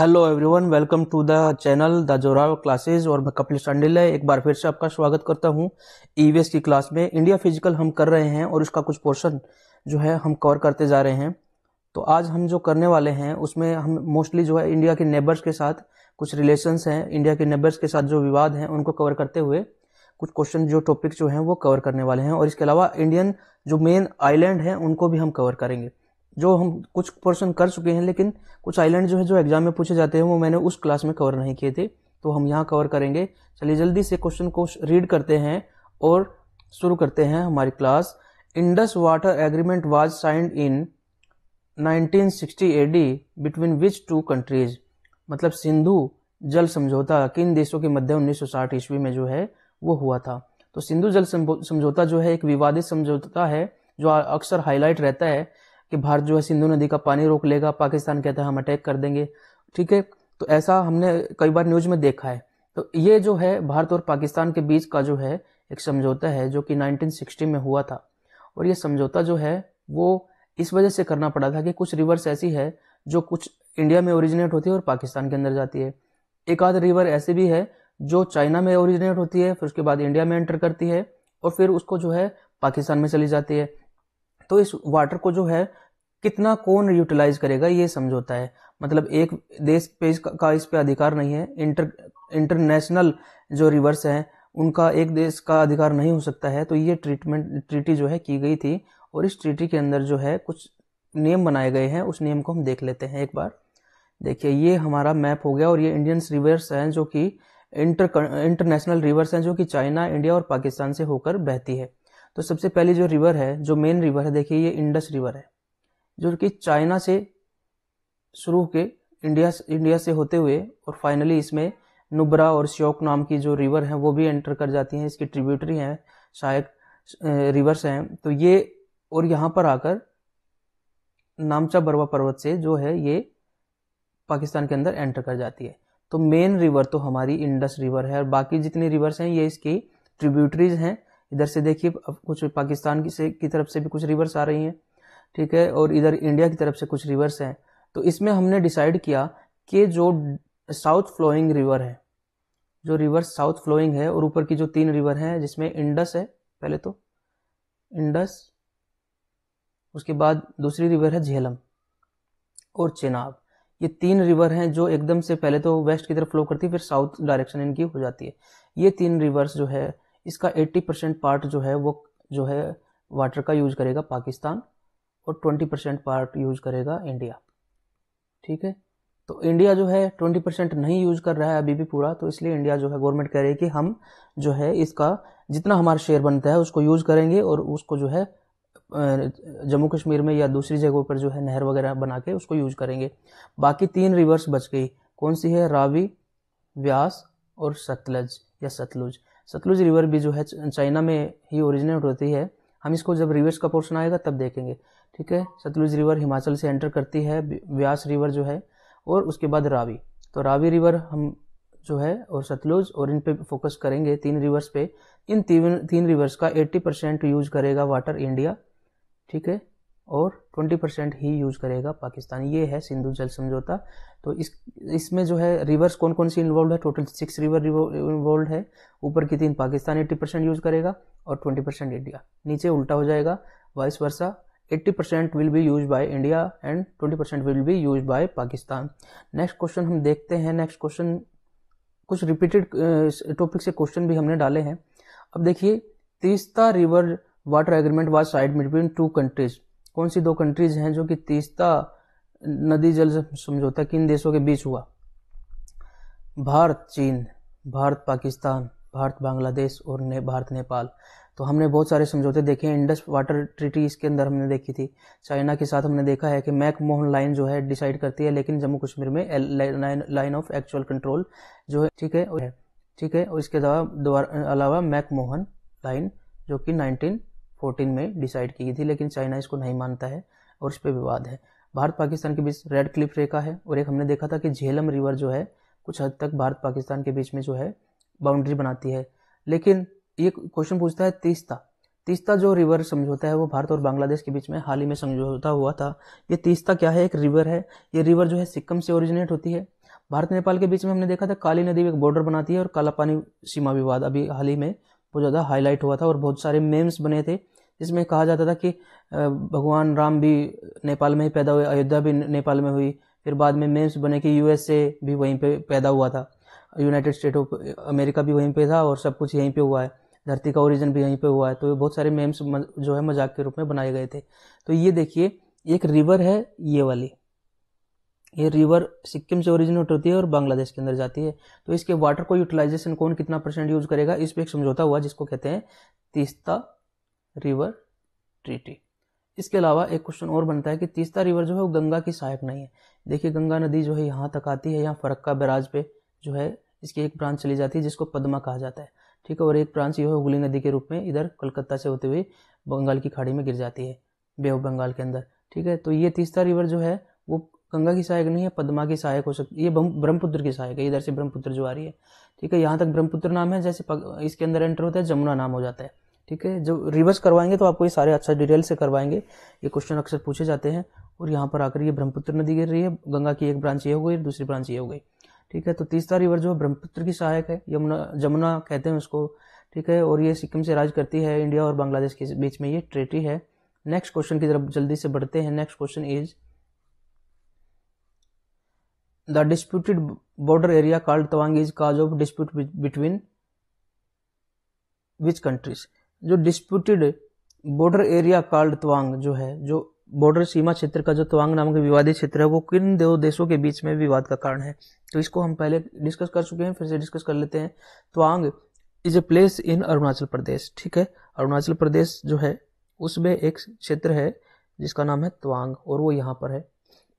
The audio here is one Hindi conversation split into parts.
Hello everyone, welcome to the channel the Jorav classes. और मैं कपिल शांडिल है, एक बार फिर से आपका स्वागत करता हूं ईवीएस की क्लास में। इंडिया फिजिकल हम कर रहे हैं और उसका कुछ पोर्शन जो है हम कवर करते जा रहे हैं। तो आज हम जो करने वाले हैं उसमें हम मोस्टली जो है इंडिया के नेबर्स के साथ कुछ रिलेशंस हैं, इंडिया के नेबर्स के साथ जो विवाद हैं उनको कवर करते हुए कुछ क्वेश्चन जो टॉपिक जो हैं वो कवर करने वाले हैं। और इसके अलावा इंडियन जो मेन आइलैंड हैं उनको भी हम कवर करेंगे। जो हम कुछ पोर्शन कर चुके हैं, लेकिन कुछ आइलैंड जो है जो एग्जाम में पूछे जाते हैं वो मैंने उस क्लास में कवर नहीं किए थे, तो हम यहाँ कवर करेंगे। चलिए जल्दी से क्वेश्चन को रीड करते हैं और शुरू करते हैं हमारी class. Indus water agreement was signed in 1960 AD between which two countries. मतलब सिंधु जल समझौता किन देशों के मध्य 1960 ईस्वी में जो है वो हुआ था। तो सिंधु जल समझौता जो है एक विवादित समझौता है जो अक्सर हाईलाइट रहता है कि भारत जो है सिंधु नदी का पानी रोक लेगा, पाकिस्तान कहता है हम अटैक कर देंगे। ठीक है, तो ऐसा हमने कई बार न्यूज में देखा है। तो ये जो है भारत और पाकिस्तान के बीच का जो है एक समझौता है जो कि 1960 में हुआ था। और ये समझौता जो है वो इस वजह से करना पड़ा था कि कुछ रिवर्स ऐसी है जो कुछ इंडिया में ओरिजिनेट होती है और पाकिस्तान के अंदर जाती है। एक आध रिवर ऐसी भी है जो चाइना में ओरिजिनेट होती है, फिर उसके बाद इंडिया में एंटर करती है और फिर उसको जो है पाकिस्तान में चली जाती है। तो इस वाटर को जो है कितना कौन यूटिलाइज करेगा ये समझौता है। मतलब एक देश पे का इस पे अधिकार नहीं है। इंटरनेशनल जो रिवर्स हैं उनका एक देश का अधिकार नहीं हो सकता है। तो ये ट्रीटी जो है की गई थी और इस ट्रीटी के अंदर जो है कुछ नियम बनाए गए हैं, उस नियम को हम देख लेते हैं एक बार। देखिए ये हमारा मैप हो गया और ये इंडियन रिवर्स हैं जो कि इंटरनेशनल रिवर्स हैं जो कि चाइना, इंडिया और पाकिस्तान से होकर बहती है। तो सबसे पहली जो रिवर है, जो मेन रिवर है, देखिए ये इंडस रिवर है जो कि चाइना से शुरू के इंडिया से होते हुए और फाइनली इसमें नुब्रा और श्योक नाम की जो रिवर है वो भी एंटर कर जाती हैं। इसकी ट्रिब्यूटरी हैं, सहायक रिवर्स हैं। तो ये और यहाँ पर आकर नामचा बरवा पर्वत से जो है ये पाकिस्तान के अंदर एंटर कर जाती है। तो मेन रिवर तो हमारी इंडस रिवर है और बाकी जितनी रिवर्स हैं ये इसकी ट्रिब्यूटरीज हैं। इधर से देखिए कुछ पाकिस्तान की तरफ से भी कुछ रिवर्स आ रही हैं, ठीक है, और इधर इंडिया की तरफ से कुछ रिवर्स हैं। तो इसमें हमने डिसाइड किया कि जो साउथ फ्लोइंग रिवर है, जो रिवर साउथ फ्लोइंग है और ऊपर की जो तीन रिवर हैं जिसमें इंडस है, पहले तो इंडस, उसके बाद दूसरी रिवर है झेलम और चेनाब। ये तीन रिवर हैं जो एकदम से पहले तो वेस्ट की तरफ फ्लो करती है, फिर साउथ डायरेक्शन इनकी हो जाती है। ये तीन रिवर्स जो है इसका 80% पार्ट जो है वो जो है वाटर का यूज करेगा पाकिस्तान और 20% पार्ट यूज करेगा इंडिया। ठीक है, तो इंडिया जो है 20% नहीं यूज कर रहा है अभी भी पूरा, तो इसलिए इंडिया जो है गवर्नमेंट कह रही है कि हम जो है इसका जितना हमारा शेयर बनता है उसको यूज करेंगे और उसको जो है जम्मू कश्मीर में या दूसरी जगहों पर जो है नहर वगैरह बना के उसको यूज करेंगे। बाकी तीन रिवर्स बच गई, कौन सी है? रावी, व्यास और सतलज या सतलुज। सतलुज रिवर भी जो है चाइना में ही ओरिजिनेट होती है। हम इसको जब रिवर्स का पोर्शन आएगा तब देखेंगे। ठीक है, सतलुज रिवर हिमाचल से एंटर करती है, व्यास रिवर जो है, और उसके बाद रावी। तो रावी रिवर हम जो है और सतलुज और इन पे फोकस करेंगे, तीन रिवर्स पे। इन तीन रिवर्स का 80% यूज करेगा वाटर इंडिया, ठीक है, और 20% ही यूज करेगा पाकिस्तान। ये है सिंधु जल समझौता। तो इसमें जो है रिवर्स कौन कौन सी इन्वॉल्व है? टोटल 6 रिवर इन्वॉल्व है। ऊपर की तीन पाकिस्तान 80% यूज करेगा और 20% इंडिया। नीचे उल्टा हो जाएगा, vice versa, 80% will be use by India and 20% will be use by Pakistan. Next question हम देखते हैं। नेक्स्ट क्वेश्चन कुछ रिपीटेड टॉपिक से क्वेश्चन भी हमने डाले हैं। अब देखिए, Teesta river water agreement was signed between two countries. कौन सी दो कंट्रीज हैं जो कि तीस्ता नदी जल समझौता किन देशों के बीच हुआ? भारत चीन, भारत पाकिस्तान, भारत बांग्लादेश और भारत नेपाल। तो हमने बहुत सारे समझौते देखे हैं। इंडस वाटर ट्रीटी इसके अंदर हमने देखी थी। चाइना के साथ हमने देखा है कि मैकमोहन लाइन जो है डिसाइड करती है, लेकिन जम्मू कश्मीर में लाइन ऑफ एक्चुअल कंट्रोल जो है, ठीक है, और इसके अलावा मैकमोहन लाइन जो कि 1914 में डिसाइड की गई थी, लेकिन चाइना इसको नहीं मानता है और इस पर विवाद है। भारत पाकिस्तान के बीच रेड क्लिफ रेखा है और एक हमने देखा था कि झेलम रिवर जो है कुछ हद तक भारत पाकिस्तान के बीच में जो है बाउंड्री बनाती है। लेकिन ये क्वेश्चन पूछता है तीस्ता जो रिवर समझौता है वो भारत और बांग्लादेश के बीच में हाल ही में समझौता हुआ था। ये तीस्ता क्या है? एक रिवर है। ये रिवर जो है सिक्किम से ओरिजिनेट होती है। भारत नेपाल के बीच में हमने देखा था काली नदी एक बॉर्डर बनाती है और काला पानी सीमा विवाद अभी हाल ही में बहुत ज़्यादा हाईलाइट हुआ था और बहुत सारे मेम्स बने थे जिसमें कहा जाता था कि भगवान राम भी नेपाल में ही पैदा हुए, अयोध्या भी नेपाल में हुई। फिर बाद में मेम्स बने कि यूएसए भी वहीं पे पैदा हुआ था, यूनाइटेड स्टेट ऑफ अमेरिका भी वहीं पे था और सब कुछ यहीं पे हुआ है, धरती का ओरिजिन भी यहीं पे हुआ है। तो बहुत सारे मेम्स जो है मजाक के रूप में बनाए गए थे। तो ये देखिए एक रिवर है ये वाली, ये रिवर सिक्किम से ओरिजिनेट होती है और बांग्लादेश के अंदर जाती है। तो इसके वाटर को यूटिलाइजेशन कौन कितना % यूज करेगा, इस पे एक समझौता हुआ जिसको कहते हैं तीस्ता रिवर ट्रीटी। इसके अलावा एक क्वेश्चन और बनता है कि तीस्ता रिवर जो है वो गंगा की सहायक नहीं है। देखिए गंगा नदी जो है यहाँ तक आती है, यहाँ फरक्का बैराज पे जो है इसकी एक ब्रांच चली जाती है जिसको पद्मा कहा जाता है, ठीक है। और एक ब्रांच ये है हुगली नदी के रूप में इधर कोलकाता से होते हुए बंगाल की खाड़ी में गिर जाती है, बे ऑफ बंगाल के अंदर, ठीक है। तो ये तीस्ता रिवर जो है वो गंगा की सहायक नहीं है, पद्मा की सहायक हो सकती है, ये ब्रह्मपुत्र की सहायक है, इधर से ब्रह्मपुत्र जो आ रही है, ठीक है। यहाँ तक ब्रह्मपुत्र नाम है, जैसे इसके अंदर एंटर होता है जमुना नाम हो जाता है, ठीक है। जो रिवर्स करवाएंगे तो आपको ये सारे अच्छा डिटेल से करवाएंगे, ये क्वेश्चन अक्सर पूछे जाते हैं। और यहाँ पर आकर ये ब्रह्मपुत्र नदी गिर रही है, गंगा की एक ब्रांच ये हो गई, दूसरी ब्रांच ये हो गई, ठीक है। तो तीस्ता रिवर जो ब्रह्मपुत्र की सहायक है, जमुना कहते हैं उसको, ठीक है। और ये सिक्किम से राज करती है, इंडिया और बांग्लादेश के बीच में ये ट्रेटी है। नेक्स्ट क्वेश्चन की तरफ जल्दी से बढ़ते हैं। Next question is the disputed border area called Tawang is cause of dispute between which countries. जो disputed border area called Tawang जो है, जो बॉर्डर सीमा क्षेत्र का जो तवांग नामक विवादित क्षेत्र है, वो किन दो देशों के बीच में विवाद का कारण है। तो इसको हम पहले डिस्कस कर चुके हैं, फिर से डिस्कस कर लेते हैं। Tawang is a place in Arunachal Pradesh, ठीक है। अरुणाचल प्रदेश जो है उसमें एक क्षेत्र है जिसका नाम है तवांग और वो यहाँ पर है।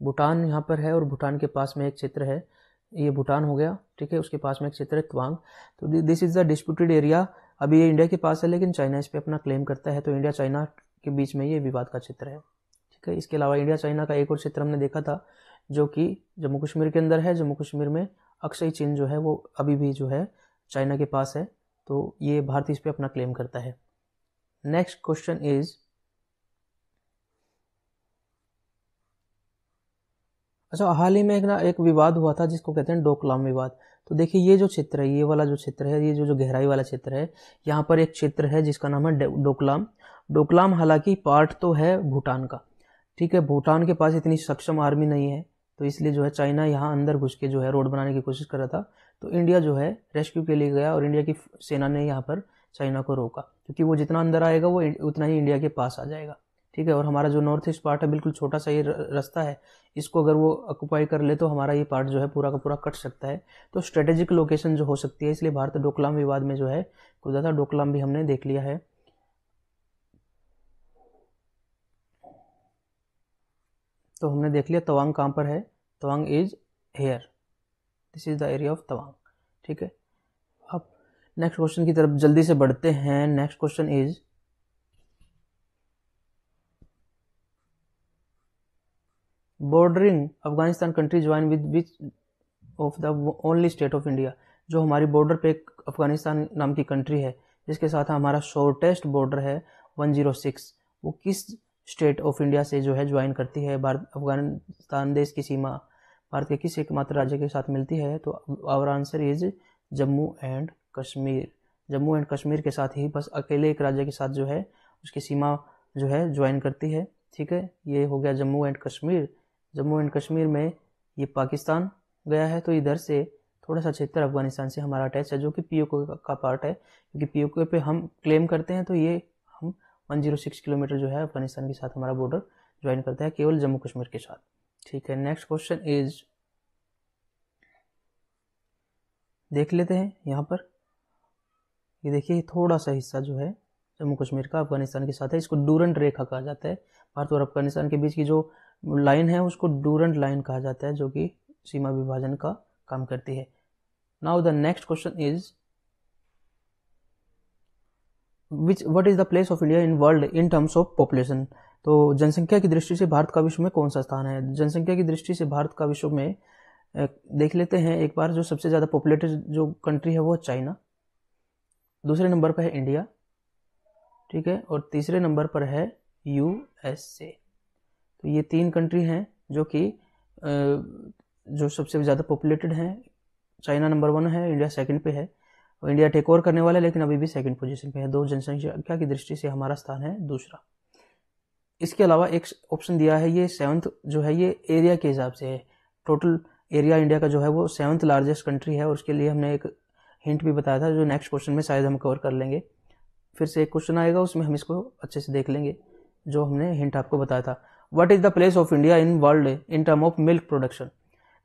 भूटान यहाँ पर है और भूटान के पास में एक क्षेत्र है, ये भूटान हो गया, ठीक है। उसके पास में एक क्षेत्र है तवांग। तो this is the disputed area. अभी ये इंडिया के पास है लेकिन चाइना इस पे अपना क्लेम करता है, तो इंडिया चाइना के बीच में ये विवाद का क्षेत्र है, ठीक है। इसके अलावा इंडिया चाइना का एक और क्षेत्र हमने देखा था जो कि जम्मू कश्मीर के अंदर है। जम्मू कश्मीर में अक्साई चीन जो है वो अभी भी जो है चाइना के पास है, तो ये भारत इस पे अपना क्लेम करता है। नेक्स्ट क्वेश्चन इज, अच्छा हाल ही में एक विवाद हुआ था जिसको कहते हैं डोकलाम विवाद। तो देखिए ये जो क्षेत्र है, ये वाला जो क्षेत्र है, ये जो गहराई वाला क्षेत्र है, यहाँ पर एक क्षेत्र है जिसका नाम है डोकलाम। डोकलाम हालांकि पार्ट तो है भूटान का, ठीक है। भूटान के पास इतनी सक्षम आर्मी नहीं है, तो इसलिए जो है चाइना यहाँ अंदर घुस के जो है रोड बनाने की कोशिश कर रहा था। तो इंडिया जो है रेस्क्यू के लिए गया और इंडिया की सेना ने यहाँ पर चाइना को रोका, क्योंकि वो जितना अंदर आएगा वो उतना ही इंडिया के पास आ जाएगा, ठीक है। और हमारा जो नॉर्थ ईस्ट पार्ट है बिल्कुल छोटा सा ये रास्ता है, इसको अगर वो ऑक्युपाई कर ले तो हमारा ये पार्ट जो है पूरा का पूरा कट सकता है। तो स्ट्रेटेजिक लोकेशन जो हो सकती है, इसलिए भारत डोकलाम विवाद में जो है कूदा था। डोकलाम भी हमने देख लिया है। तो हमने देख लिया तवांग कहाँ पर है, Tawang is here, this is the area of Tawang, ठीक है। अब नेक्स्ट क्वेश्चन की तरफ जल्दी से बढ़ते हैं। Next question is, bordering Afghanistan country join with which of the only state of India. जो हमारी बॉर्डर पे अफगानिस्तान नाम की कंट्री है जिसके साथ हमारा शॉर्टेस्ट बॉर्डर है 106, वो किस स्टेट ऑफ इंडिया से जो है ज्वाइन करती है। भारत अफगानिस्तान देश की सीमा भारत के किस एकमात्र राज्य के साथ मिलती है। तो our answer is Jammu and Kashmir. Jammu and Kashmir के साथ ही बस अकेले एक राज्य के साथ जो है उसकी सीमा जो है ज्वाइन करती है, ठीक है। ये हो गया जम्मू एंड कश्मीर। जम्मू एंड कश्मीर में ये पाकिस्तान गया है, तो इधर से थोड़ा सा क्षेत्र अफगानिस्तान से हमारा अटैच है जो कि पीओके का पार्ट है, क्योंकि पीओके पे हम क्लेम करते हैं। तो ये हम 106 किलोमीटर जो है अफगानिस्तान के साथ हमारा बॉर्डर ज्वाइन करता है केवल जम्मू कश्मीर के साथ, ठीक है। नेक्स्ट क्वेश्चन इज, देख लेते हैं यहाँ पर, ये देखिए थोड़ा सा हिस्सा जो है जम्मू कश्मीर का अफगानिस्तान के साथ है, इसको डूरंट रेखा कहा जाता है। भारत और अफगानिस्तान के बीच की जो लाइन है उसको डूरंट लाइन कहा जाता है, जो कि सीमा विभाजन का काम करती है। Now the next question is, what is the place of India in world in terms of population. तो जनसंख्या की दृष्टि से भारत का विश्व में कौन सा स्थान है। जनसंख्या की दृष्टि से भारत का विश्व में देख लेते हैं एक बार। जो सबसे ज़्यादा पॉपुलेटेड जो कंट्री है वो चाइना, दूसरे नंबर पर है इंडिया, ठीक है, और तीसरे नंबर पर है यूएसए। तो ये 3 कंट्री हैं जो कि जो सबसे ज़्यादा पॉपुलेटेड हैं, चाइना नंबर 1 है, इंडिया सेकंड पे है, और इंडिया टेक ओवर करने वाला है लेकिन अभी भी सेकंड पोजीशन पे है। दो जनसंख्या की दृष्टि से हमारा स्थान है दूसरा। इसके अलावा एक ऑप्शन दिया है, ये 7th जो है ये एरिया के हिसाब से है। टोटल एरिया इंडिया का जो है वो 7th लार्जेस्ट कंट्री है, और उसके लिए हमने एक हिंट भी बताया था जो नेक्स्ट क्वेश्चन में शायद हम कवर कर लेंगे। फिर से एक क्वेश्चन आएगा, उसमें हम इसको अच्छे से देख लेंगे जो हमने हिंट आपको बताया था। What is the place of India in world in term of milk production.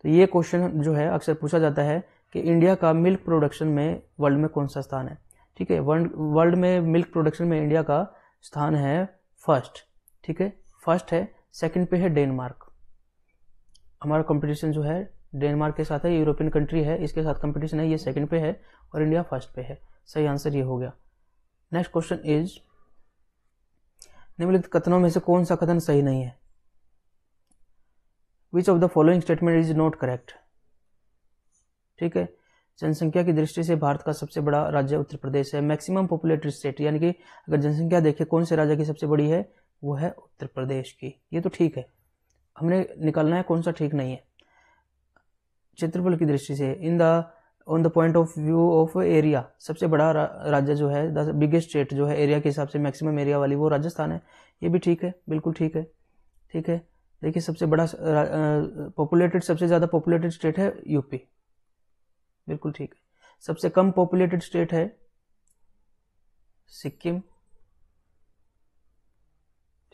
तो ये क्वेश्चन जो है अक्सर पूछा जाता है कि इंडिया का मिल्क प्रोडक्शन में वर्ल्ड में कौन सा स्थान है। ठीक है, वर्ल्ड में मिल्क प्रोडक्शन में इंडिया का स्थान है फर्स्ट। ठीक है, फर्स्ट है। सेकंड पे है डेनमार्क। हमारा कंपटीशन जो है डेनमार्क के साथ है, यूरोपियन कंट्री है, इसके साथ कंपटीशन है, ये सेकंड पे है और इंडिया फर्स्ट पे है। सही आंसर ये हो गया। नेक्स्ट क्वेश्चन इज, निम्नलिखित कथनों में से कौन सा कथन सही नहीं है। Which of the following statement is not correct. ठीक है, जनसंख्या की दृष्टि से भारत का सबसे बड़ा राज्य उत्तर प्रदेश है। मैक्सिमम पॉपुलेटेड स्टेट, यानी कि अगर जनसंख्या देखें कौन से राज्य की सबसे बड़ी है, वो है उत्तर प्रदेश की। ये तो ठीक है, हमने निकालना है कौन सा ठीक नहीं है। क्षेत्रफल की दृष्टि से on the point of view of area, सबसे बड़ा राज्य जो है, द बिगेस्ट स्टेट जो है एरिया के हिसाब से मैक्सिमम एरिया वाली, वो राजस्थान है। ये भी ठीक है, बिल्कुल ठीक है। ठीक है, देखिए सबसे बड़ा पॉपुलेटेड, सबसे ज़्यादा पॉपुलेटेड स्टेट है यूपी, बिल्कुल ठीक है। सबसे कम पॉपुलेटेड स्टेट है सिक्किम।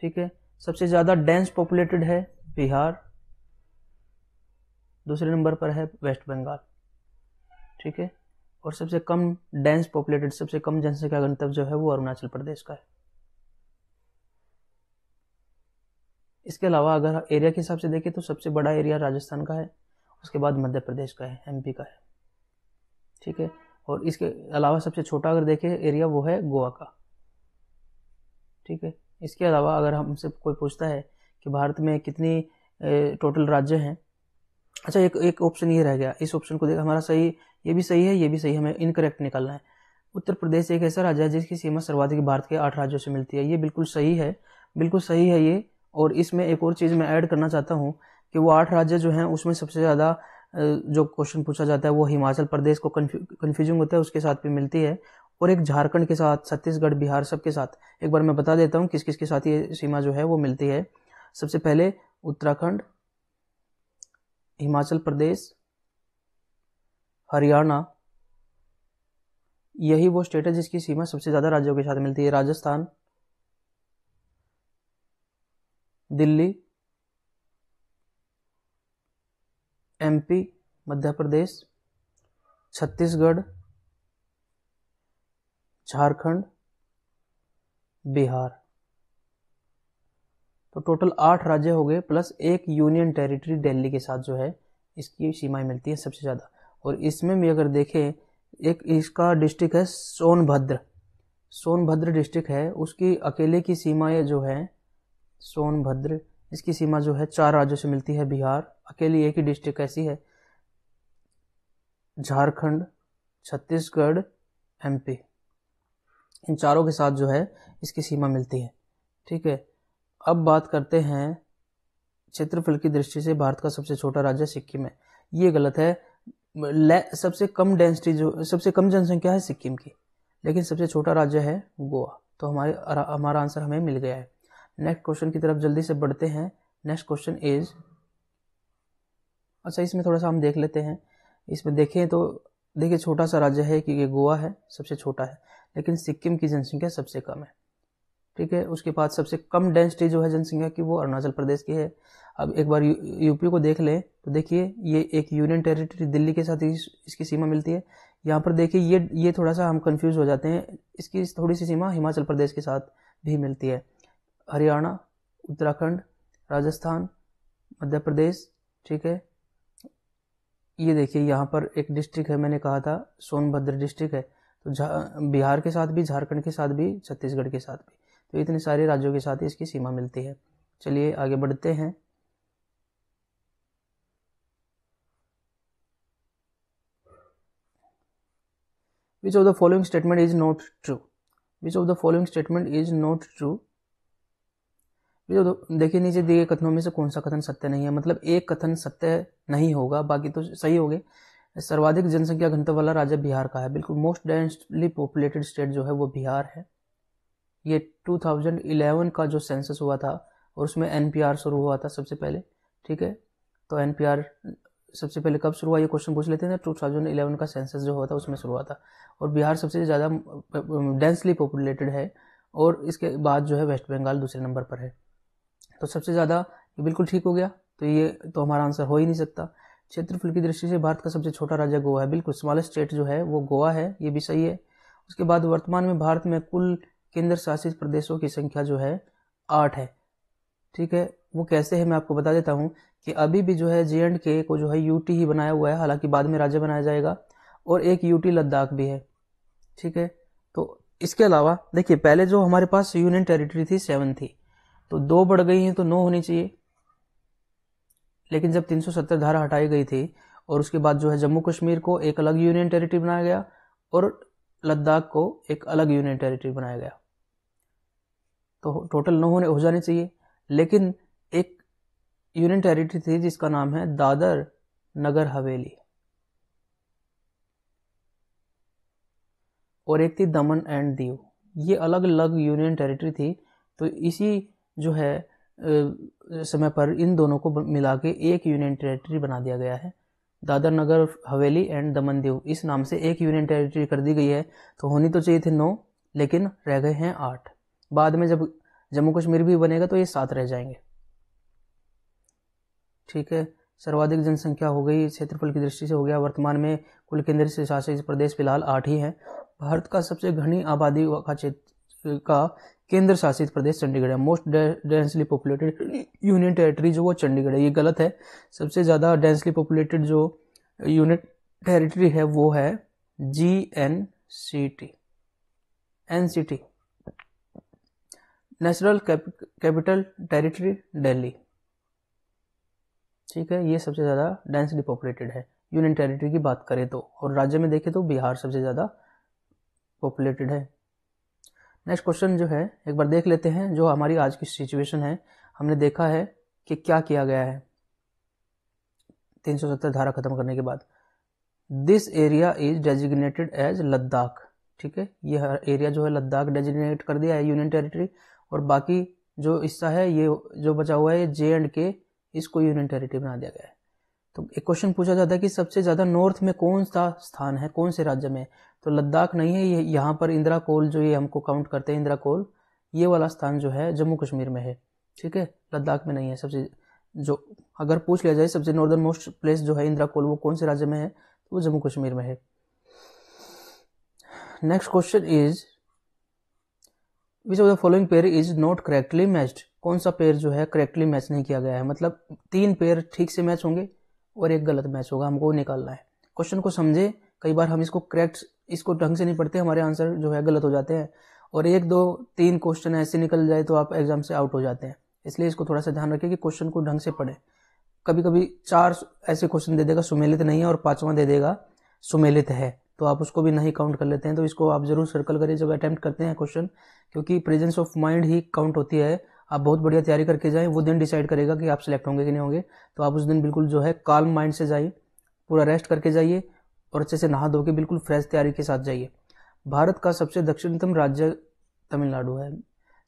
ठीक है, सबसे ज़्यादा डेंस पॉपुलेटेड है बिहार, दूसरे नंबर पर है वेस्ट बंगाल। ठीक है, और सबसे कम डेंस पॉपुलेटेड, सबसे कम जनसंख्या गंतव्य जो है वो अरुणाचल प्रदेश का है। इसके अलावा अगर एरिया के हिसाब से देखें तो सबसे बड़ा एरिया राजस्थान का है, उसके बाद मध्य प्रदेश का है, एमपी का है। ठीक है, और इसके अलावा सबसे छोटा अगर देखें एरिया वो है गोवा का। ठीक है, इसके अलावा अगर हमसे कोई पूछता है कि भारत में कितनी टोटल राज्य हैं, अच्छा एक ऑप्शन ये रह गया, इस ऑप्शन को देख हमारा सही, ये भी सही है, ये भी सही है, हमें इनकरेक्ट निकालना है। उत्तर प्रदेश एक ऐसा राज्य है जिसकी सीमा सर्वाधिक भारत के 8 राज्यों से मिलती है। ये बिल्कुल सही है, बिल्कुल सही है ये। और इसमें एक और चीज़ मैं ऐड करना चाहता हूँ कि वो 8 राज्य जो हैं उसमें सबसे ज़्यादा जो क्वेश्चन पूछा जाता है वो हिमाचल प्रदेश को कन्फ्यूजिंग होता है, उसके साथ भी मिलती है, और एक झारखंड के साथ, छत्तीसगढ़, बिहार, सबके साथ। एक बार मैं बता देता हूँ किस किस के साथ ये सीमा जो है वो मिलती है। सबसे पहले उत्तराखंड, हिमाचल प्रदेश, हरियाणा, यही वो स्टेट है जिसकी सीमा सबसे ज़्यादा राज्यों के साथ मिलती है। राजस्थान, दिल्ली, एमपी, मध्य प्रदेश, छत्तीसगढ़, झारखंड, बिहार। तो टोटल 8 राज्य हो गए, प्लस एक यूनियन टेरिटरी दिल्ली के साथ जो है इसकी सीमाएं मिलती है सबसे ज़्यादा। और इसमें भी अगर देखें, एक इसका डिस्ट्रिक्ट है सोनभद्र, सोनभद्र डिस्ट्रिक्ट है, उसकी अकेले की सीमाएं जो है सोनभद्र, इसकी सीमा जो है 4 राज्यों से मिलती है। बिहार, अकेली एक ही डिस्ट्रिक्ट ऐसी है, झारखंड, छत्तीसगढ़, एमपी, इन चारों के साथ जो है इसकी सीमा मिलती है। ठीक है, अब बात करते हैं क्षेत्रफल की दृष्टि से भारत का सबसे छोटा राज्य सिक्किम है। ये गलत है, सबसे कम डेंसिटी जो, सबसे कम जनसंख्या है सिक्किम की, लेकिन सबसे छोटा राज्य है गोवा। तो हमारा आंसर हमें मिल गया है। नेक्स्ट क्वेश्चन की तरफ जल्दी से बढ़ते हैं। नेक्स्ट क्वेश्चन इज, अच्छा इसमें थोड़ा सा हम देख लेते हैं। इसमें देखें तो देखिए छोटा सा राज्य है कि ये गोवा है, सबसे छोटा है, लेकिन सिक्किम की जनसंख्या सबसे कम है। ठीक है, उसके बाद सबसे कम डेंसिटी जो है जनसंख्या की वो अरुणाचल प्रदेश की है। अब एक बार यूपी को देख लें तो देखिए ये एक यूनियन टेरिटरी दिल्ली के साथ इसकी सीमा मिलती है। यहाँ पर देखिए ये थोड़ा सा हम कंफ्यूज हो जाते हैं, इसकी थोड़ी सी सीमा हिमाचल प्रदेश के साथ भी मिलती है। हरियाणा, उत्तराखंड, राजस्थान, मध्य प्रदेश। ठीक है, ये देखिए यहाँ पर एक डिस्ट्रिक्ट है, मैंने कहा था सोनभद्र डिस्ट्रिक्ट है, तो बिहार के साथ भी, झारखंड के साथ भी, छत्तीसगढ़ के साथ भी, तो इतने सारे राज्यों के साथ ही इसकी सीमा मिलती है। चलिए आगे बढ़ते हैं। Which of the following statement is not true? Which of the following statement is not true? जो देखिए नीचे दिए कथनों में से कौन सा कथन सत्य नहीं है, मतलब एक कथन सत्य नहीं होगा, बाकी तो सही हो गए। सर्वाधिक जनसंख्या घनत्व वाला राज्य बिहार का है, बिल्कुल मोस्ट डेंसली पॉपुलेटेड स्टेट जो है वो बिहार है। ये 2011 का जो सेंसस हुआ था और उसमें एनपीआर शुरू हुआ था सबसे पहले, ठीक है। तो एनपीआर सबसे पहले कब शुरू हुआ ये क्वेश्चन पूछ लेते हैं। 2011 का सेंसस जो हुआ था उसमें शुरू हुआ था, और बिहार सबसे ज़्यादा डेंसली पॉपुलेटेड है, और इसके बाद जो है वेस्ट बंगाल दूसरे नंबर पर है। तो सबसे ज़्यादा ये बिल्कुल ठीक हो गया, तो ये तो हमारा आंसर हो ही नहीं सकता। क्षेत्रफल की दृष्टि से भारत का सबसे छोटा राज्य गोवा है, बिल्कुल स्मॉलेस्ट स्टेट जो है वो गोवा है, ये भी सही है। उसके बाद वर्तमान में भारत में कुल केंद्र शासित प्रदेशों की संख्या जो है 8 है, ठीक है। वो कैसे है मैं आपको बता देता हूँ कि अभी भी जो है J&K को जो है यूटी ही बनाया हुआ है, हालांकि बाद में राज्य बनाया जाएगा, और एक यूटी लद्दाख भी है, ठीक है। तो इसके अलावा देखिए पहले जो हमारे पास यूनियन टेरिटरी थी 7 थी, तो 2 बढ़ गई हैं तो 9 होनी चाहिए। लेकिन जब 370 धारा हटाई गई थी और उसके बाद जो है जम्मू कश्मीर को एक अलग यूनियन टेरिटरी बनाया गया और लद्दाख को एक अलग यूनियन टेरिटरी बनाया गया, तो टोटल 9 हो जाने चाहिए। लेकिन एक यूनियन टेरिटरी थी जिसका नाम है दादर नगर हवेली, और एक थी दमन एंड दीव, ये अलग अलग यूनियन टेरिटरी थी। तो इसी जो है समय पर इन दोनों को मिला के एक यूनियन टेरिटरी बना दिया गया है। दादर नगर हवेली एंड दमन दीव इस नाम से एक यूनियन टेरिटरी कर दी गई है। तो होनी तो चाहिए थे 9, लेकिन रह गए हैं 8। बाद में जब जम्मू कश्मीर भी बनेगा तो ये 7 रह जाएंगे, ठीक है। सर्वाधिक जनसंख्या हो गई, क्षेत्रफल की दृष्टि से हो गया। वर्तमान में कुल केंद्र से शासित प्रदेश फिलहाल 8 ही हैं। भारत का सबसे घनी आबादी का क्षेत्र का केंद्र शासित प्रदेश चंडीगढ़ है, most densely populated union territory जो वो चंडीगढ़ है, ये गलत है। सबसे ज़्यादा डेंसली पॉपुलेटेड जो यूनियन टेरिटरी है वो है NCT, national capital territory Delhi, ठीक है। ये सबसे ज़्यादा डेंसली पॉपुलेटेड है यूनियन टेरिटरी की बात करें तो, और राज्य में देखें तो बिहार सबसे ज़्यादा पॉपुलेटेड है। नेक्स्ट क्वेश्चन जो है एक बार देख लेते हैं, जो हमारी आज की सिचुएशन है। हमने देखा है कि क्या किया गया है 370 धारा खत्म करने के बाद। This area is designated as Ladakh, ठीक है। यह एरिया जो है लद्दाख डेजिग्नेट कर दिया है यूनियन टेरिटरी, और बाकी जो हिस्सा है ये जो बचा हुआ है J&K, इसको यूनियन टेरिटरी बना दिया गया है। तो एक क्वेश्चन पूछा जाता है कि सबसे ज़्यादा नॉर्थ में कौन सा स्थान है, कौन से राज्य में। तो लद्दाख नहीं है, ये यहाँ पर इंदिरा कोल जो ये हमको काउंट करते हैं, इंदिरा कोल ये वाला स्थान जो है जम्मू कश्मीर में है, ठीक है। लद्दाख में नहीं है। सबसे जो अगर पूछ लिया जाए सबसे नॉर्दर्न मोस्ट प्लेस जो है इंदिरा कोल वो कौन से राज्य में है, तो वो जम्मू कश्मीर में है। Next question is which of the following pair is not correctly matched. कौन सा पेयर जो है करेक्टली मैच नहीं किया गया है, मतलब 3 पेयर ठीक से मैच होंगे और एक गलत मैच होगा, हमको निकालना है। क्वेश्चन को समझे, कई बार हम इसको ढंग से नहीं पढ़ते, हमारे आंसर जो है गलत हो जाते हैं, और 1 2 3 क्वेश्चन ऐसे निकल जाए तो आप एग्जाम से आउट हो जाते हैं। इसलिए इसको थोड़ा सा ध्यान रखें कि क्वेश्चन को ढंग से पढ़ें। कभी कभी 4 ऐसे क्वेश्चन दे देगा सुमेलित नहीं है और 5वां दे देगा सुमेलित है, तो आप उसको भी नहीं काउंट कर लेते हैं। तो इसको आप जरूर सर्कल करें जब अटेम्प्ट करते हैं क्वेश्चन, क्योंकि presence of mind he count होती है। आप बहुत बढ़िया तैयारी करके जाएं, वो दिन डिसाइड करेगा कि आप सिलेक्ट होंगे कि नहीं होंगे। तो आप उस दिन बिल्कुल जो है काल्म माइंड से जाइए, पूरा रेस्ट करके जाइए और अच्छे से नहा धो के बिल्कुल फ्रेश तैयारी के साथ जाइए। भारत का सबसे दक्षिणतम राज्य तमिलनाडु है।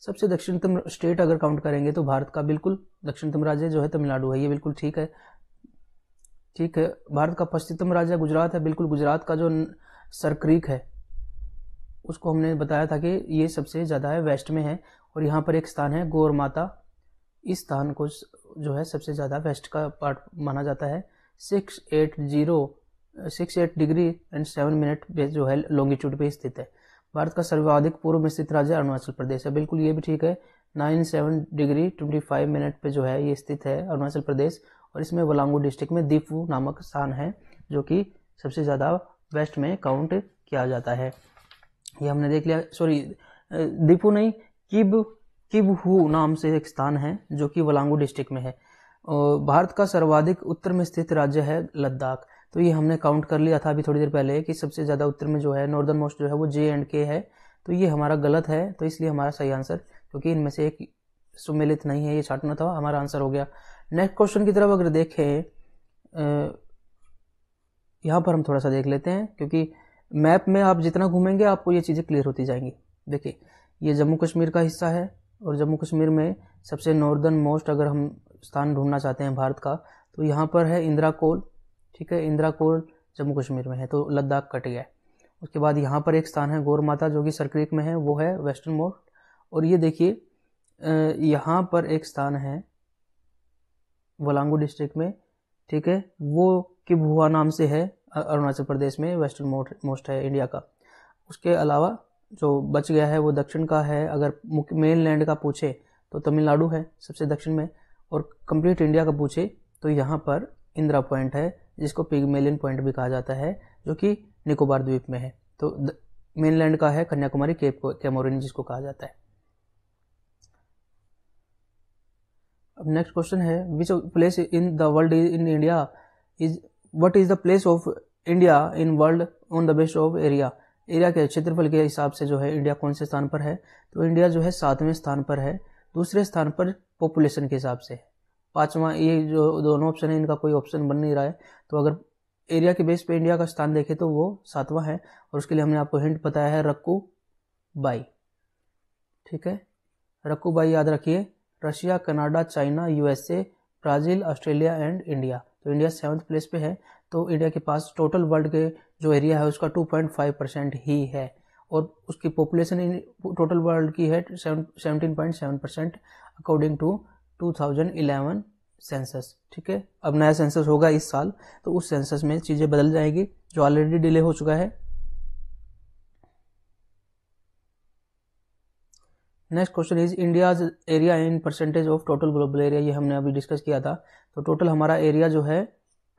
सबसे दक्षिणतम स्टेट अगर काउंट करेंगे तो भारत का बिल्कुल दक्षिणतम राज्य जो है तमिलनाडु है, ये बिल्कुल ठीक है, ठीक है। भारत का पश्चिमतम राज्य गुजरात है, बिल्कुल गुजरात का जो सर क्रीक है उसको हमने बताया था कि ये सबसे ज़्यादा है, वेस्ट में है, और यहाँ पर एक स्थान है गौर माता, इस स्थान को जो है सबसे ज़्यादा वेस्ट का पार्ट माना जाता है। 68 डिग्री एंड 7 मिनट पे जो है लॉन्गिट्यूड पे स्थित है। भारत का सर्वाधिक पूर्व में स्थित राज्य अरुणाचल प्रदेश है, बिल्कुल ये भी ठीक है। 97 डिग्री 25 मिनट पे जो है ये स्थित है अरुणाचल प्रदेश, और इसमें वलांगू डिस्ट्रिक्ट में दीफू नामक स्थान है जो कि सबसे ज़्यादा वेस्ट में काउंट किया जाता है। ये हमने देख लिया। सॉरी, दीफू नहीं, किबहू नाम से एक स्थान है जो कि वलांगू डिस्ट्रिक्ट में है। भारत का सर्वाधिक उत्तर में स्थित राज्य है लद्दाख, तो ये हमने काउंट कर लिया था अभी थोड़ी देर पहले कि सबसे ज़्यादा उत्तर में जो है नॉर्दर्न मोस्ट जो है वो J&K है, तो ये हमारा गलत है। तो इसलिए हमारा सही आंसर, क्योंकि इनमें से एक सुमेलित नहीं है, ये छाटना था, हमारा आंसर हो गया। नेक्स्ट क्वेश्चन की तरफ अगर देखें, यहाँ पर हम थोड़ा सा देख लेते हैं, क्योंकि मैप में आप जितना घूमेंगे आपको ये चीज़ें क्लियर होती जाएंगी। देखिए ये जम्मू कश्मीर का हिस्सा है, और जम्मू कश्मीर में सबसे नॉर्दर्न मोस्ट अगर हम स्थान ढूंढना चाहते हैं भारत का, तो यहाँ पर है इंदिरा कोल। ठीक है, इंदिरा कोल जम्मू कश्मीर में है, तो लद्दाख कट गया है। उसके बाद यहाँ पर एक स्थान है गौर माता जो कि सरक्रीक में है, वो है वेस्टर्न मोस्ट। और ये देखिए यहाँ पर एक स्थान है वलांगू डिस्ट्रिक्ट में, ठीक है, वो किभुआ नाम से है, अरुणाचल प्रदेश में वेस्टर्न मोस्ट है इंडिया का। उसके अलावा जो बच गया है वो दक्षिण का है। अगर मेन लैंड का पूछे तो तमिलनाडु है सबसे दक्षिण में, और कंप्लीट इंडिया का पूछे तो यहाँ पर इंदिरा पॉइंट है, जिसको पिग्मेलियन पॉइंट भी कहा जाता है, जो कि निकोबार द्वीप में है। तो मेनलैंड का है कन्याकुमारी, केप कैमोरिन जिसको कहा जाता है। अब नेक्स्ट क्वेश्चन है, which place in the world in India is, what is the place of India in world on the base of area. Area के क्षेत्रफल के हिसाब से जो है इंडिया कौन से स्थान पर है, तो इंडिया जो है 7वें स्थान पर है। दूसरे स्थान पर पॉपुलेशन के हिसाब से है। 5वां, ये जो दोनों ऑप्शन है इनका कोई ऑप्शन बन नहीं रहा है, तो अगर एरिया के बेस पे इंडिया का स्थान देखें तो वो 7वां है। और उसके लिए हमने आपको हिंट बताया है रक्कू बाई। ठीक है, रक्कू बाई याद रखिए। Russia, Canada, China, USA, Brazil, Australia and India. तो इंडिया 7th प्लेस पे है। तो इंडिया के पास टोटल वर्ल्ड के जो एरिया है उसका 2.5% ही है, और उसकी पॉपुलेशन टोटल वर्ल्ड की है 17.7% अकॉर्डिंग टू 2011 सेंसस। ठीक है, अब नया सेंसस होगा इस साल, तो उस सेंसस में चीज़ें बदल जाएगी, जो ऑलरेडी डिले हो चुका है। Next question is India's area in percentage of total global area. ये हमने अभी डिस्कस किया था। तो टोटल हमारा एरिया जो है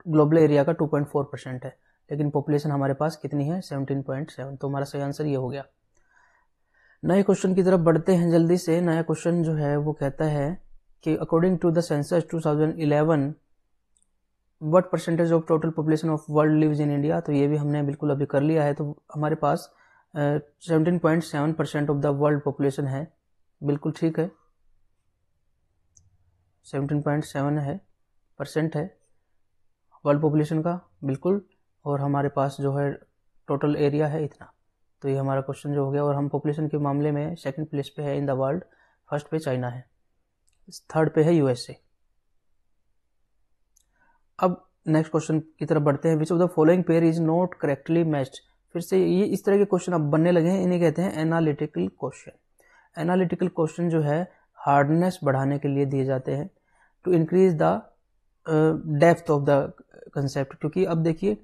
ग्लोबल एरिया का 2.4% है, लेकिन पॉपुलेशन हमारे पास कितनी है 17.7। तो हमारा सही आंसर ये हो गया। नए क्वेश्चन की तरफ बढ़ते हैं जल्दी से। नया क्वेश्चन जो है वो कहता है कि according to the census 2011 what percentage of total population of world lives in India. तो ये भी हमने बिल्कुल अभी कर लिया है। तो हमारे पास 17.7% ऑफ द वर्ल्ड पॉपुलेशन है, बिल्कुल ठीक है, 17.7 है परसेंट है वर्ल्ड पॉपुलेशन का, बिल्कुल। और हमारे पास जो है टोटल एरिया है इतना। तो ये हमारा क्वेश्चन जो हो गया। और हम पॉपुलेशन के मामले में 2nd प्लेस पे है इन द वर्ल्ड। 1st पे चाइना है, 3rd पे है यूएसए। अब नेक्स्ट क्वेश्चन की तरफ बढ़ते हैं। Which of the following pair is not correctly matched. फिर से ये इस तरह के क्वेश्चन अब बनने लगे हैं, इन्हें कहते हैं एनालिटिकल क्वेश्चन। एनालिटिकल क्वेश्चन जो है हार्डनेस बढ़ाने के लिए दिए जाते हैं, to increase the depth of the concept. क्योंकि अब देखिए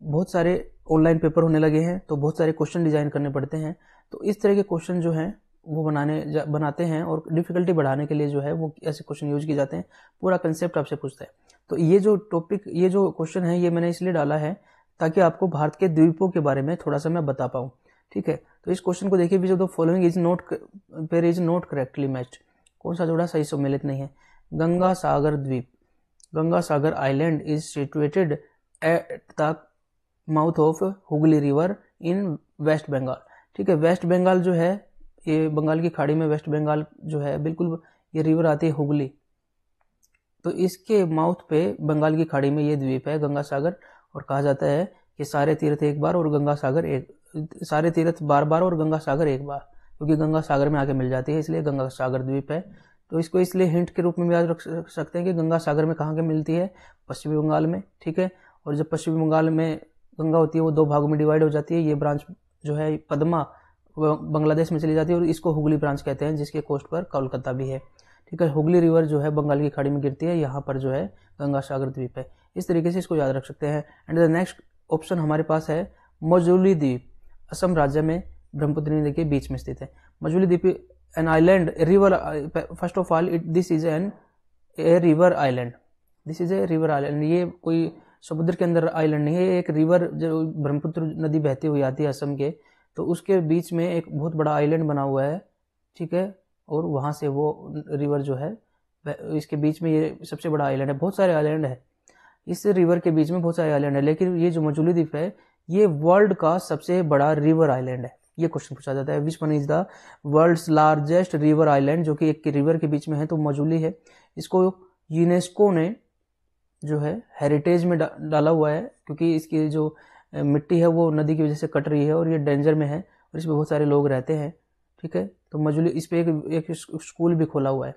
बहुत सारे ऑनलाइन पेपर होने लगे हैं, तो बहुत सारे क्वेश्चन डिजाइन करने पड़ते हैं। तो इस तरह के क्वेश्चन जो हैं वो बनाते हैं, और डिफिकल्टी बढ़ाने के लिए जो है वो ऐसे क्वेश्चन यूज किए जाते हैं। पूरा कंसेप्ट आपसे पूछता है। तो ये जो क्वेश्चन है ये मैंने इसलिए डाला है ताकि आपको भारत के द्वीपों के बारे में थोड़ा सा मैं बता पाऊँ। ठीक है, तो इस क्वेश्चन को देखिए, which of the following is not correctly matched. कौन सा जोड़ा सही सम्मिलित नहीं है। गंगा सागर द्वीप, Ganga Sagar island is situated at the mouth of Hooghly river in West Bengal. ठीक है, वेस्ट बंगाल जो है ये बंगाल की खाड़ी में, वेस्ट बंगाल जो है बिल्कुल ये रिवर आती है हुगली, तो इसके माउथ पे बंगाल की खाड़ी में ये द्वीप है गंगा सागर। और कहा जाता है कि सारे तीर्थ एक बार और गंगा सागर सारे तीर्थ बार बार और गंगा सागर एक बार, क्योंकि गंगा सागर में आके मिल जाती है, इसलिए गंगा सागर द्वीप है। तो इसको इसलिए हिंट के रूप में भी याद रख सकते हैं कि गंगा सागर में कहाँ के मिलती है, पश्चिमी बंगाल में। ठीक है, और जब पश्चिमी बंगाल में गंगा होती है वो 2 भागों में डिवाइड हो जाती है। ये ब्रांच जो है पद्मा बांग्लादेश में चली जाती है, और इसको हुगली ब्रांच कहते हैं, जिसके कोस्ट पर कोलकाता भी है। ठीक है, हुगली रिवर जो है बंगाल की खाड़ी में गिरती है, यहाँ पर जो है गंगा सागर द्वीप है। इस तरीके से इसको याद रख सकते हैं। एंड द नेक्स्ट ऑप्शन हमारे पास है मजुली द्वीप, असम राज्य में ब्रह्मपुत्र नदी के बीच में स्थित है। मजुली द्वीप an island river, first of all this is an a river island, this is a river island. ये कोई समुद्र के अंदर आइलैंड नहीं है, एक रिवर जो ब्रह्मपुत्र नदी बहती हुई आती है असम के, तो उसके बीच में एक बहुत बड़ा आइलैंड बना हुआ है। ठीक है, और वहाँ से वो रिवर जो है इसके बीच में ये सबसे बड़ा आइलैंड है। बहुत सारे आइलैंड है इस रिवर के बीच में, बहुत सारे आइलैंड है, लेकिन ये जो मजुली द्वीप है ये वर्ल्ड का सबसे बड़ा रिवर आइलैंड है। ये क्वेश्चन पूछा जाता है। Which one is the world's largest river island, जो कि एक रिवर के बीच में है, तो मजुली है। इसको यूनेस्को ने जो है हेरिटेज में डाला हुआ है, क्योंकि इसकी जो मिट्टी है वो नदी की वजह से कट रही है और ये डेंजर में है और इसमें बहुत सारे लोग रहते हैं। ठीक है, तो मजुली, इस पे एक स्कूल भी खोला हुआ है।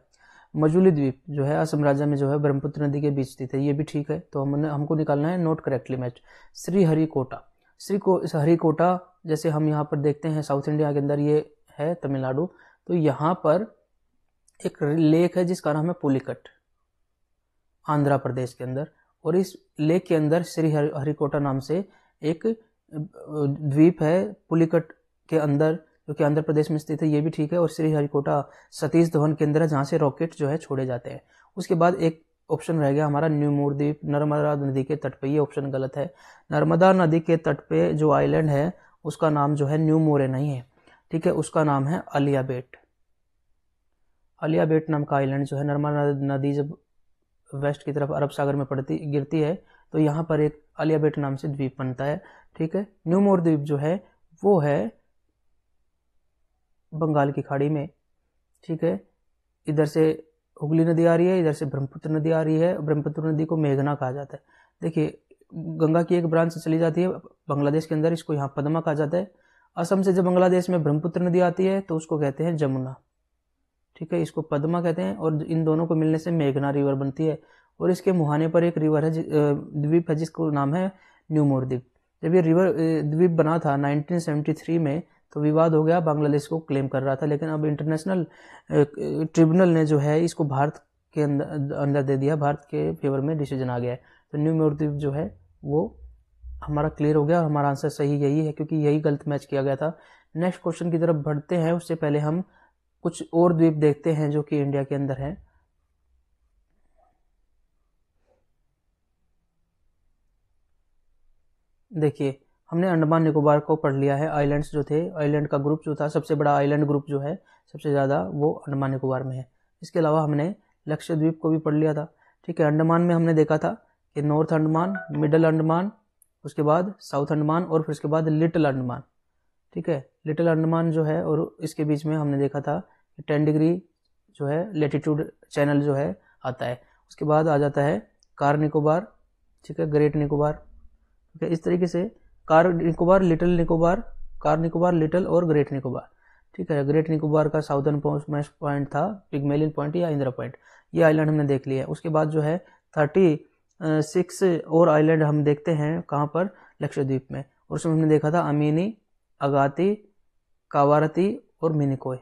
मजुली द्वीप जो है असम राज्य में जो है ब्रह्मपुत्र नदी के बीच स्थित है, ये भी ठीक है। तो हमको निकालना है, note correctly match. Sriharikota, Sriharikota जैसे हम यहाँ पर देखते हैं साउथ इंडिया के अंदर ये है तमिलनाडु, तो यहाँ पर एक लेक है जिसका नाम है पुलिकट, आंध्र प्रदेश के अंदर, और इस लेक के अंदर श्रीहरिकोटा नाम से एक द्वीप है पुलिकट के अंदर, जो कि आंध्र प्रदेश में स्थित है, ये भी ठीक है। और श्रीहरिकोटा सतीश धवन केंद्र है जहाँ से रॉकेट जो है छोड़े जाते हैं। उसके बाद एक ऑप्शन रह गया हमारा न्यूमोर द्वीप, नर्मदा नदी के तट पे, ये ऑप्शन गलत है। नर्मदा नदी के तट पे जो आइलैंड है उसका नाम जो है न्यूमोरे नहीं है, ठीक है, उसका नाम है अलियाबेट। अलियाबेट नाम का आइलैंड जो है, नर्मदा नदी जब वेस्ट की तरफ अरब सागर में गिरती है तो यहाँ पर एक अलियाबेट नाम से द्वीप बनता है। ठीक है, न्यूमोर द्वीप जो है वो है बंगाल की खाड़ी में। ठीक है, इधर से हुगली नदी आ रही है, इधर से ब्रह्मपुत्र नदी आ रही है। ब्रह्मपुत्र नदी को मेघना कहा जाता है। देखिए, गंगा की एक ब्रांच से चली जाती है बांग्लादेश के अंदर, इसको यहाँ पद्मा कहा जाता है। असम से जब बांग्लादेश में ब्रह्मपुत्र नदी आती है तो उसको कहते हैं जमुना। ठीक है, इसको पद्मा कहते हैं, और इन दोनों को मिलने से मेघना रिवर बनती है। और इसके मुहाने पर एक रिवर है, द्वीप है, जिसको नाम है न्यूमोर द्वीप। जब ये रिवर द्वीप बना था 1973 में, तो विवाद हो गया, बांग्लादेश को क्लेम कर रहा था, लेकिन अब इंटरनेशनल ट्रिब्यूनल ने जो है इसको भारत के अंदर दे दिया, भारत के फेवर में डिसीजन आ गया है। तो न्यूमोर द्वीप जो है वो हमारा क्लियर हो गया, और हमारा आंसर सही यही है, क्योंकि यही गलत मैच किया गया था। नेक्स्ट क्वेश्चन की तरफ बढ़ते हैं, उससे पहले हम कुछ और द्वीप देखते हैं जो कि इंडिया के अंदर है। देखिए, हमने अंडमान निकोबार को पढ़ लिया है। आइलैंड्स जो थे, आइलैंड का ग्रुप जो था, सबसे बड़ा आइलैंड ग्रुप जो है सबसे ज़्यादा वो अंडमान निकोबार में है। इसके अलावा हमने लक्षद्वीप को भी पढ़ लिया था। ठीक है, अंडमान में हमने देखा था कि नॉर्थ अंडमान, मिडल अंडमान, उसके बाद साउथ अंडमान, और फिर उसके बाद लिटिल अंडमान। ठीक है, लिटिल अंडमान जो है, और इसके बीच में हमने देखा था कि 10 डिग्री जो है लेटीट्यूड चैनल जो है आता है। उसके बाद आ जाता है कार निकोबार, ठीक है, ग्रेट निकोबार। ठीक है, इस तरीके से car Nicobar, little Nicobar, car Nicobar, little और ग्रेट निकोबार। ठीक है, ग्रेट निकोबार का साउदर्न पॉइंट था पिग्मेलियन पॉइंट या इंदिरा पॉइंट, ये आइलैंड हमने देख लिया है। उसके बाद जो है 36 और आइलैंड हम देखते हैं कहाँ पर, लक्षद्वीप में, और उसमें हमने देखा था अमीनी, अगाती, कावारती और मिनिकोय।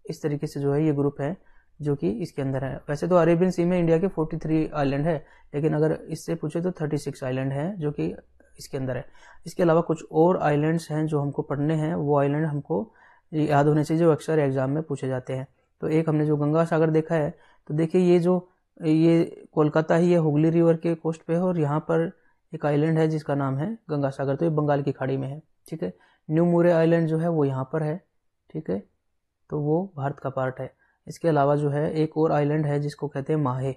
इस तरीके से जो है ये ग्रुप है जो कि इसके अंदर है। वैसे तो अरेबियन सी में इंडिया के 43 आइलैंड है, लेकिन अगर इससे पूछे तो 36 आइलैंड हैं जो कि इसके अंदर है। इसके अलावा कुछ और आइलैंड्स हैं जो हमको पढ़ने हैं, वो आइलैंड हमको याद होने चाहिए जो अक्सर एग्जाम में पूछे जाते हैं। तो एक हमने जो गंगा सागर देखा है, तो देखिए ये कोलकाता ही है, हुगली रिवर के कोस्ट पे है, और यहाँ पर एक आइलैंड है जिसका नाम है गंगा सागर, तो ये बंगाल की खाड़ी में है। ठीक है, न्यू मुरे आइलैंड जो है वो यहाँ पर है। ठीक है, तो वो भारत का पार्ट है। इसके अलावा जो है एक और आइलैंड है जिसको कहते हैं माहे,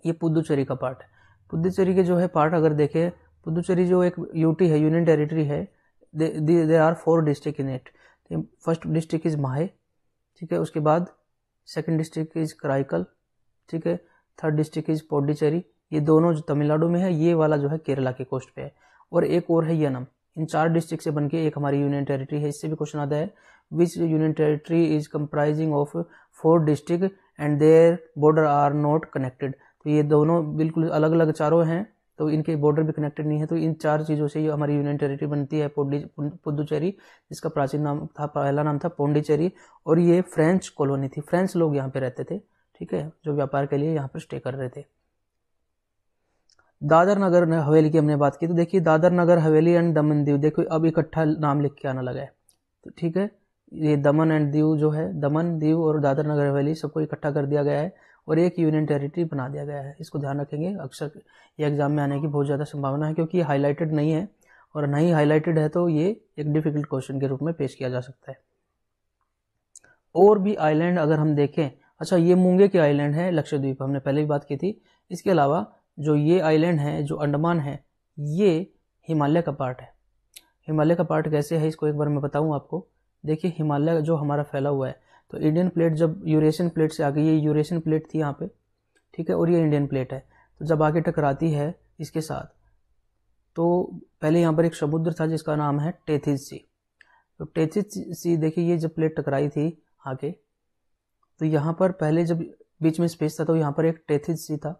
ये पुदुचेरी का पार्ट है। पुदुचेरी के जो है पार्ट अगर देखें, पुदुचेरी जो एक यूटी है, यूनियन टेरिटरी है, there are 4 district in it. First district is Mahe, ठीक है, उसके बाद सेकंड डिस्ट्रिक्ट इज कराईकल, ठीक है, थर्ड डिस्ट्रिक्ट इज पौंडीचेरी, ये दोनों जो तमिलनाडु में है, ये वाला जो है केरला के कोस्ट पे है, और एक और है यनम। इन 4 डिस्ट्रिक्ट से बनके एक हमारी यूनियन टेरिटरी है। इससे भी क्वेश्चन आता है, which union territory is comprising of 4 district and their border are not connected. तो ये दोनों बिल्कुल अलग अलग चारों हैं, तो इनके बॉर्डर भी कनेक्टेड नहीं है। तो इन 4 चीज़ों से ये हमारी यूनियन टेरिटरी बनती है पुदुचेरी, जिसका प्राचीन नाम था, पहला नाम था पौंडीचेरी, और ये फ्रेंच कॉलोनी थी, फ्रेंच लोग यहाँ पे रहते थे, ठीक है, जो व्यापार के लिए यहाँ पर स्टे कर रहे थे। दादर नगर हवेली की हमने बात की, तो देखिए दादर नगर हवेली एंड दमन दीव, देखो अब इकट्ठा नाम लिख के आना लगा है, तो ठीक है, ये दमन एंड दीव जो है, दमन, दीव और दादर नगर हवेली सबको इकट्ठा कर दिया गया है और एक यूनियन टेरिटरी बना दिया गया है। इसको ध्यान रखेंगे, अक्सर ये एग्जाम में आने की बहुत ज़्यादा संभावना है, क्योंकि ये हाईलाइटेड नहीं है, और नहीं हाईलाइटेड है तो ये एक डिफिकल्ट क्वेश्चन के रूप में पेश किया जा सकता है। और भी आइलैंड अगर हम देखें, अच्छा ये मूंगे के आइलैंड है लक्षद्वीप, हमने पहले भी बात की थी। इसके अलावा जो ये आइलैंड है, जो अंडमान है, ये हिमालय का पार्ट है। हिमालय का पार्ट कैसे है इसको एक बार मैं बताऊं आपको। देखिए हिमालय जो हमारा फैला हुआ है, तो इंडियन प्लेट जब यूरेशियन प्लेट से आगे, ये यूरेशियन प्लेट थी यहाँ पे, ठीक है, और ये इंडियन प्लेट है, तो जब आगे टकराती है इसके साथ, तो पहले यहाँ पर एक समुद्र था जिसका नाम है टेथिस सी। तो टेथिस सी देखिए, ये जब प्लेट टकराई थी आगे, तो यहाँ पर पहले जब बीच में स्पेस था तो यहाँ पर एक टेथिस सी था,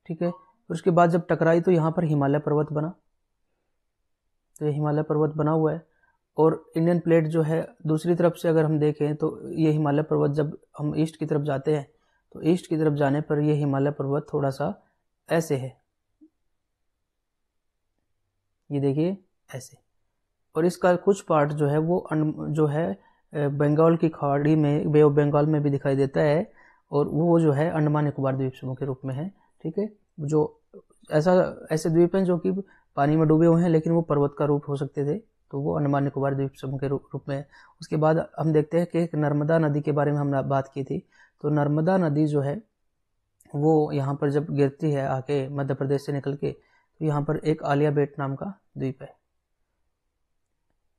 ठीक है। फिर उसके बाद जब टकराई तो यहाँ पर हिमालय पर्वत बना, तो ये हिमालय पर्वत बना हुआ है। और इंडियन प्लेट जो है दूसरी तरफ से अगर हम देखें तो ये हिमालय पर्वत, जब हम ईस्ट की तरफ जाते हैं तो ईस्ट की तरफ जाने पर ये हिमालय पर्वत थोड़ा सा ऐसे है, ये देखिए ऐसे। और इसका कुछ पार्ट जो है वो जो है बंगाल की खाड़ी में, बे ऑफ बंगाल में भी दिखाई देता है, और वो जो है अंडमान निकोबार द्वीप समूह के रूप में है, ठीक है। जो ऐसे द्वीप हैं जो कि पानी में डूबे हुए हैं लेकिन वो पर्वत का रूप हो सकते थे, तो वो अंडमान निकोबार द्वीप समूह के रूप में है। उसके बाद हम देखते हैं कि एक नर्मदा नदी के बारे में हमने बात की थी। तो नर्मदा नदी जो है वो यहाँ पर जब गिरती है आके मध्य प्रदेश से निकल के, तो यहाँ पर एक आलिया बेट नाम का द्वीप है।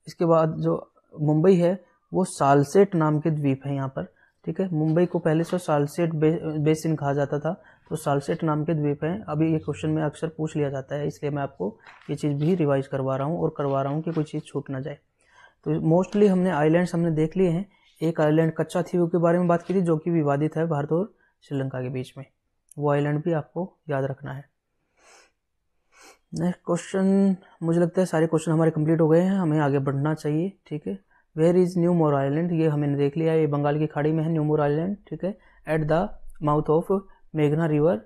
इसके बाद जो मुंबई है वो सालसेट नाम के द्वीप है यहाँ पर, ठीक है। मुंबई को पहले से सालसेट बेसिन कहा जाता था, तो सालसेट नाम के द्वीप हैं। अभी ये क्वेश्चन में अक्सर पूछ लिया जाता है, इसलिए मैं आपको ये चीज़ भी रिवाइज करवा रहा हूँ और करवा रहा हूँ कि कोई चीज़ छूट ना जाए। तो मोस्टली आइलैंड्स हमने देख लिए हैं। एक आइलैंड कच्चा थीव के बारे में बात की थी जो कि विवादित है भारत और श्रीलंका के बीच में, वो आइलैंड भी आपको याद रखना है। नेक्स्ट क्वेश्चन, मुझे लगता है सारे क्वेश्चन हमारे कंप्लीट हो गए हैं, हमें आगे बढ़ना चाहिए, ठीक है। Where is New Moore Island, ये हमने देख लिया, ये बंगाल की खाड़ी में है न्यू मोर आइलैंड, ठीक है। एट द माउथ ऑफ मेघना रिवर,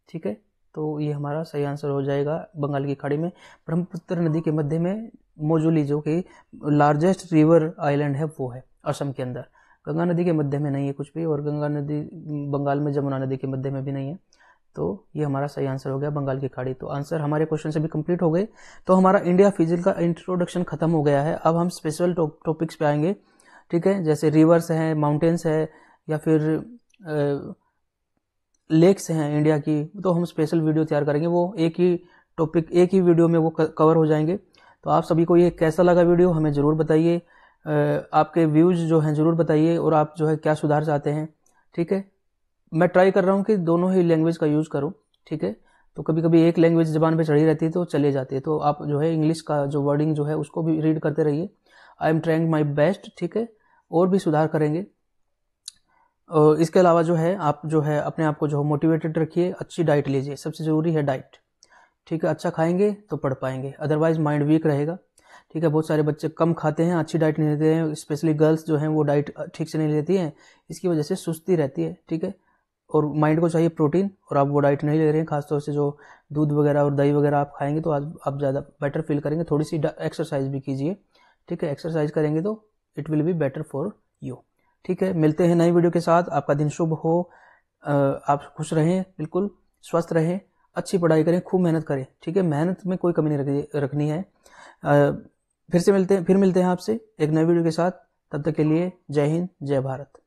ठीक है। तो ये हमारा सही आंसर हो जाएगा, बंगाल की खाड़ी में ब्रह्मपुत्र नदी के मध्य में मोजुली, जो कि लार्जेस्ट रिवर आइलैंड है, वो है असम के अंदर। गंगा नदी के मध्य में नहीं है कुछ भी, और गंगा नदी बंगाल में जमुना नदी के मध्य में भी नहीं है। तो ये हमारा सही आंसर हो गया बंगाल की खाड़ी। तो आंसर हमारे क्वेश्चन से भी कंप्लीट हो गए। तो हमारा इंडिया फिजिक्स का इंट्रोडक्शन खत्म हो गया है। अब हम स्पेशल टॉपिक्स पे आएंगे, ठीक है। जैसे रिवर्स हैं, माउंटेन्स है, या फिर लेक्स हैं इंडिया की, तो हम स्पेशल वीडियो तैयार करेंगे। वो एक ही टॉपिक एक ही वीडियो में वो कवर हो जाएंगे। तो आप सभी को ये कैसा लगा वीडियो हमें ज़रूर बताइए, आपके व्यूज़ जो हैं ज़रूर बताइए, और आप जो है क्या सुधार चाहते हैं, ठीक है। मैं ट्राई कर रहा हूँ कि दोनों ही लैंग्वेज का यूज़ करूँ, ठीक है। तो कभी कभी एक लैंग्वेज ज़बान पे चढ़ी रहती है तो चले जाती है, तो आप जो है इंग्लिश का जो वर्डिंग जो है उसको भी रीड करते रहिए। I am trying my best, ठीक है, और भी सुधार करेंगे। और इसके अलावा जो है आप जो है अपने आप को जो मोटिवेटेड रखिए, अच्छी डाइट लीजिए, सबसे ज़रूरी है डाइट, ठीक है। अच्छा खाएंगे तो पढ़ पाएंगे, अदरवाइज माइंड वीक रहेगा, ठीक है। बहुत सारे बच्चे कम खाते हैं, अच्छी डाइट नहीं लेते हैं, स्पेशली गर्ल्स जो हैं वो डाइट ठीक से नहीं लेती हैं, इसकी वजह से सुस्ती रहती है, ठीक है। और माइंड को चाहिए प्रोटीन, और आप वो डाइट नहीं ले रहे हैं, खासतौर से जो दूध वगैरह और दही वगैरह आप खाएंगे तो आज आप ज़्यादा बेटर फील करेंगे। थोड़ी सी एक्सरसाइज भी कीजिए, ठीक है। एक्सरसाइज करेंगे तो it will be better for you, ठीक है। मिलते हैं नई वीडियो के साथ। आपका दिन शुभ हो, आप खुश रहें, बिल्कुल स्वस्थ रहें, अच्छी पढ़ाई करें, खूब मेहनत करें, ठीक है। मेहनत में कोई कमी नहीं रखनी है। फिर मिलते हैं आपसे एक नई वीडियो के साथ। तब तक के लिए जय हिंद, जय भारत।